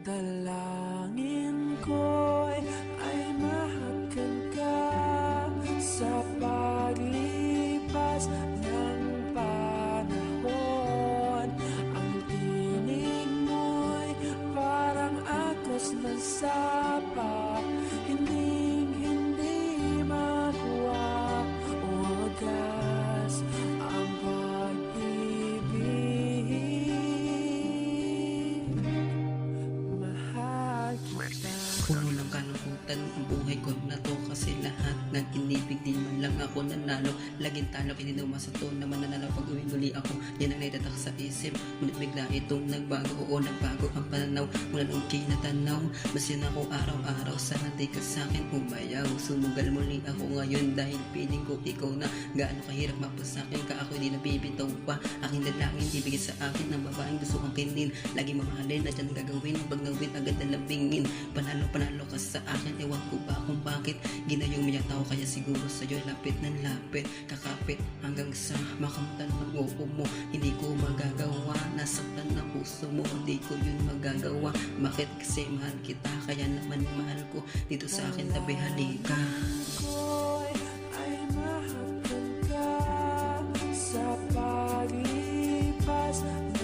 Dalangin ko'y ay mahagkan ka sa paglipas ng panahon. Ang tinig mo'y parang agos ng sapa, hinding-hindi makuha o wagas ang pag-ibig. Mahal kita. Puno ng kalungkutan ang buhay ko na to, kasi lahat ng inibig di man lang ako nanalo. Laging talo, hindi naman sa to naman nanalo. Pag uwi muli ako, yan ang naitatak sa isip. Ngunit bigla itong nagbago, oo nagbago ang pananaw. Mula nung kinatanaw, masyan ako araw-araw, sana di ka sa'kin umayaw. Sumugal muli ako ngayon dahil piling ko ikaw na. Gaano kahirap mapasakin ka, ako di nabibitaw pa. Aking dalangin, ibigay sa akin ng babaeng gusto kong kinin. Lagi mamahalin, na dyan gagawin. Pag nawin, agad na labingin. Panalo ka sa akin, ewan ko ba kung bakit ginayong miya tao, kaya siguro sa'yo lapit ng lapit, kakapit hanggang sa makamtan ng upo mo. Hindi ko magagawa, nasaktan ng puso mo, hindi ko yun magagawa. Bakit? Kasi mahal kita, kaya naman mahal ko dito sa akin, tabi halika. Ko'y ay mahagkan ka sa paglipas ng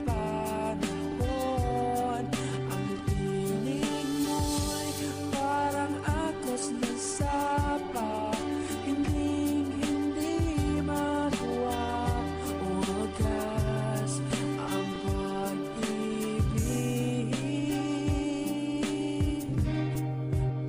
panahon. Ang tinig mo'y parang agos ng sapa, hinding-hindi makuha o wagas ang pag-ibig.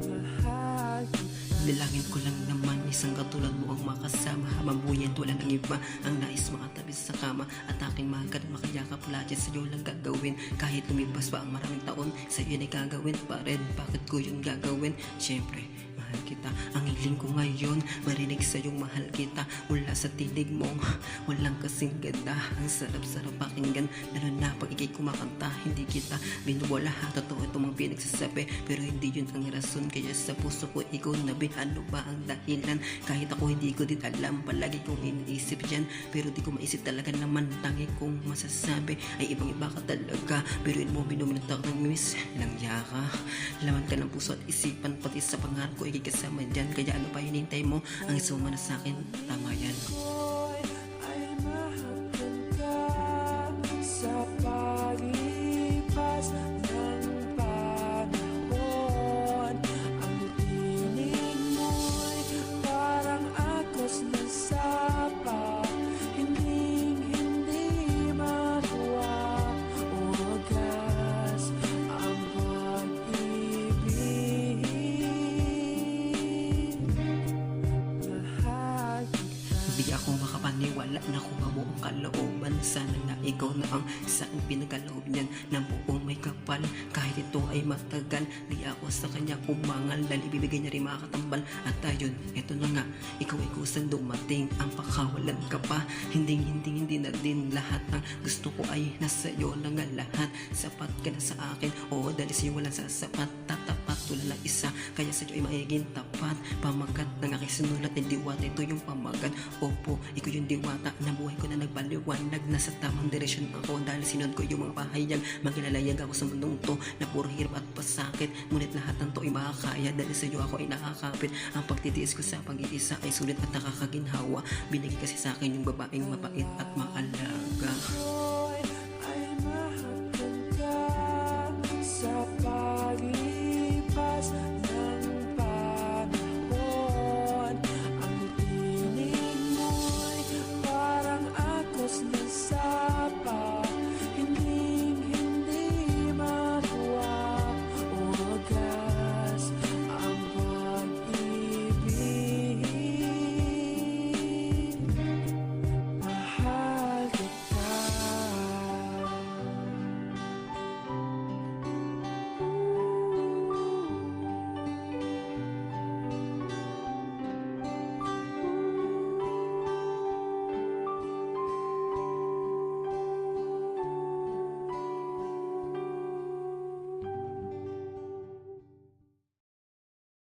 Mahal kita. Dalangin ko lang naman isang katulad mo ang makasama habang buhay at wala ng iba ang nais makatabi sa kama. At aking mahal makayakap lagi sa'yo lang gagawin. Kahit lumipas pa ang maraming taon, sa'yo ay gagawin pa rin. Bakit ko yun gagawin? Siyempre, mahal kita. Ang hiling ko ngayon, marinig sa'yong mahal kita mula sa tinig mo. Walang kasing ganda, ang sarap-sarap pakinggan, lalo na pag ikay kumakanta. Hindi kita binuwala, totoo itong mga pinagsasabi, pero hindi yun ang rason. Kaya sa puso ko ikaw nabi, ano ba ang dahilan? Kahit ako hindi ko din alam, palagi kong iniisip yan, pero di ko maisip talaga naman. Tangi kong masasabi ay ibang iba ka talaga. Pero yun mo binuminat ako ng miss lang yaka. Laman ka ng puso at isipan, pati sa pangarap ko ikay kasama dyan. Kaya ano pa hinintay mo? Ang isuma na sa'kin, tama yan. Ko'y ay mahagkan ka sa paglipas ng panahon. Ang tinig mo'y parang agos ng sapa, hinding-hindi makuha o wagas ang pag-ibig. Mahal kita. Hindi ako makapaniwala na kuha mo ang kalooban. Sana na ikaw na ang saan pinagaloob niyan ng buong may kapal. Kahit ito ay matagal, di ako sa kanya umangal, dahil ibibigay niya rin makakatambal. At ayun, eto na nga, ikaw ay kusang dumating, ang pakawalan ka pa. Hindi na din lahat ng gusto ko ay nasa iyo na nga lahat. Sapat ka na sa akin, oo dahil sa'yo walang sasapat. Tatapat tulad ng isa, kaya sa'yo ay magiging tapat. Pamagat ng aking sinulat ng diwata, ito yung pamagat. Opo, ikaw yung diwata na buhay ko na nagbaliwanag. Nasa tamang direksyon ako dahil sinunod ko yung mga pahayag. Maglalayag ako sa mundong to na puro hirap at pasakit, ngunit lahat ng to ay makakaya dahil sa iyo ako ay nakakapit. Ang pagtitiis ko sa pag-iisa ay sulit at nakakaginhawa. Binigay kasi sa akin yung babaeng mapait at maalaga.